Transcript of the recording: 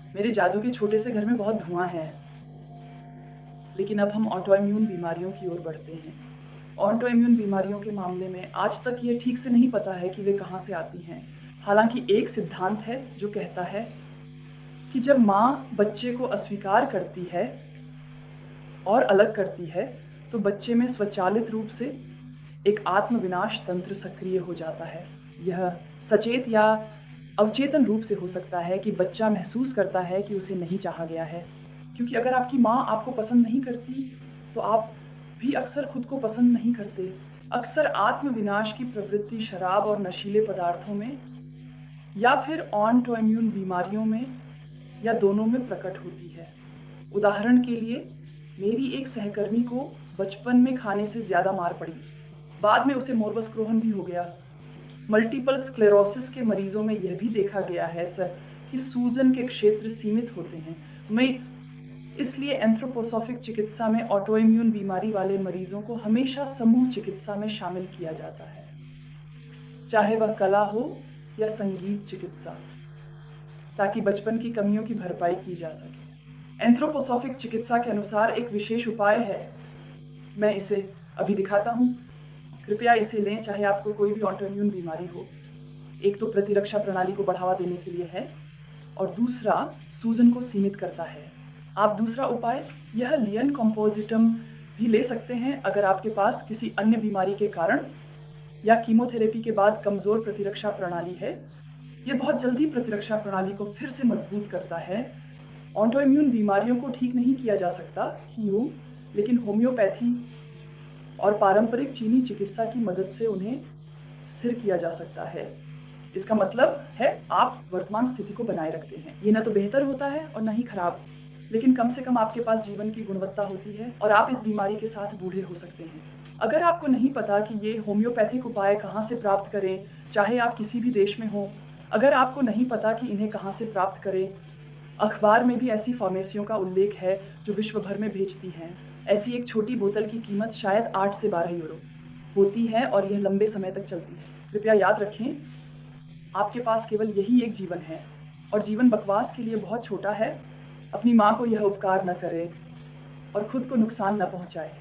मेरे जादू के छोटे से घर में बहुत धुआं है, लेकिन अब हम ऑटोइम्यून बीमारियों की ओर बढ़ते हैं। ऑटोइम्यून बीमारियों के मामले में आज तक ये ठीक से नहीं पता है कि वे कहाँ से आती हैं। हालांकि एक सिद्धांत है जो कहता है कि जब माँ बच्चे को अस्वीकार करती है और अलग करती है, तो बच्चे में स्वचालित रूप से एक आत्मविनाश तंत्र सक्रिय हो जाता है। यह सचेत या अवचेतन रूप से हो सकता है कि बच्चा महसूस करता है कि उसे नहीं चाहा गया है, क्योंकि अगर आपकी माँ आपको पसंद नहीं करती, तो आप भी अक्सर खुद को पसंद नहीं करते। अक्सर आत्मविनाश की प्रवृत्ति शराब और नशीले पदार्थों में या फिर ऑटोइम्यून बीमारियों में या दोनों में प्रकट होती है। उदाहरण के लिए, मेरी एक सहकर्मी को बचपन में खाने से ज़्यादा मार पड़ी। बाद में उसे मोर्बस क्रोहन भी हो गया। मल्टीपल स्क्लेरोसिस के मरीजों में यह भी देखा गया है सर कि सूजन के क्षेत्र सीमित होते हैं। इसलिए एंथ्रोपोसॉफिक चिकित्सा में ऑटोइम्यून बीमारी वाले मरीजों को हमेशा समूह चिकित्सा में शामिल किया जाता है, चाहे वह कला हो या संगीत चिकित्सा, ताकि बचपन की कमियों की भरपाई की जा सके। एंथ्रोपोसॉफिक चिकित्सा के अनुसार एक विशेष उपाय है, मैं इसे अभी दिखाता हूँ। कृपया इसे लें, चाहे आपको कोई भी ऑटोइम्यून बीमारी हो। एक तो प्रतिरक्षा प्रणाली को बढ़ावा देने के लिए है और दूसरा सूजन को सीमित करता है। आप दूसरा उपाय यह लियन कॉम्पोजिटम भी ले सकते हैं अगर आपके पास किसी अन्य बीमारी के कारण या कीमोथेरेपी के बाद कमज़ोर प्रतिरक्षा प्रणाली है। यह बहुत जल्दी प्रतिरक्षा प्रणाली को फिर से मजबूत करता है। ऑटोइम्यून बीमारियों को ठीक नहीं किया जा सकता कीमो, लेकिन होम्योपैथी और पारंपरिक चीनी चिकित्सा की मदद से उन्हें स्थिर किया जा सकता है। इसका मतलब है आप वर्तमान स्थिति को बनाए रखते हैं। ये ना तो बेहतर होता है और ना ही खराब, लेकिन कम से कम आपके पास जीवन की गुणवत्ता होती है और आप इस बीमारी के साथ बूढ़े हो सकते हैं। अगर आपको नहीं पता कि ये होम्योपैथिक उपाय कहाँ से प्राप्त करें, चाहे आप किसी भी देश में हों, अगर आपको नहीं पता कि इन्हें कहाँ से प्राप्त करें, अखबार में भी ऐसी फार्मेसियों का उल्लेख है जो विश्व भर में भेजती हैं। ऐसी एक छोटी बोतल की कीमत शायद 8 से 12 यूरो होती है और यह लंबे समय तक चलती है। कृपया याद रखें, आपके पास केवल यही एक जीवन है और जीवन बकवास के लिए बहुत छोटा है। अपनी माँ को यह उपकार न करें और खुद को नुकसान न पहुँचाएं।